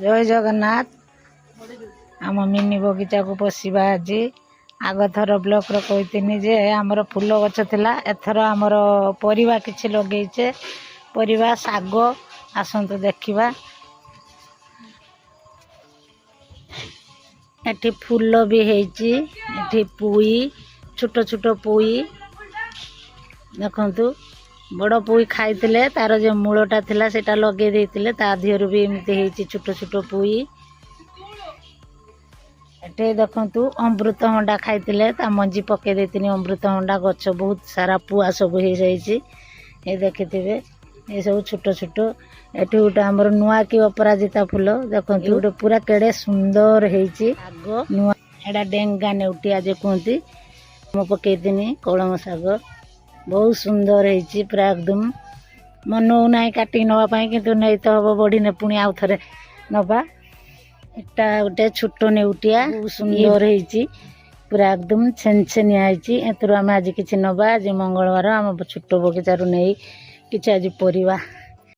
जय जगन्नाथ। आम मिनी बगीचा को पशिबा आज आग थर ब्लॉक रो कहती जे आमर फूल गछ थिला एथर आमर परिवा किछि लगेइचे परिवा साग आसंतु देखिबा। एठी फूल भी हेइची एठी पुई छोट छोट पुई देखंतु बड़ पुई खाइतिले तार जे मूलटा थिला सेटा लगे देइतिले ता दिहरु भी एमती हेइची छोट छोट पुई। एटे देखंतु अमृतभंडा खाइतिले ता मंजी पके देइतिनी अमृतभंडा गछ बहुत सारा पुआ सब हे जाइची ए देखिथिबे ए सब छोट छोट। एठी गोटे हमर नुआ की अपराजिता फूल देखंतु गोटे पूरा केड़े सुंदर हेइची आगो नुआ एडा डेंगा नेउटिया जे कहंती म पके दिनी कलम साग बहुत सुंदर हेइची पूरा एकदम मन नाई काटी नवा पाई किंतु नै तो हबो बढी ने पुणी आउ थरे नबा। एटा गोटे छोट नेउटिया बहुत सुंदर हेइची पूरा एकदम छेनछेनिया हेइची एतरो हम आज किछि नबा जे मंगलवार हम छोट बगीचा रु नै किछि आज परिवा।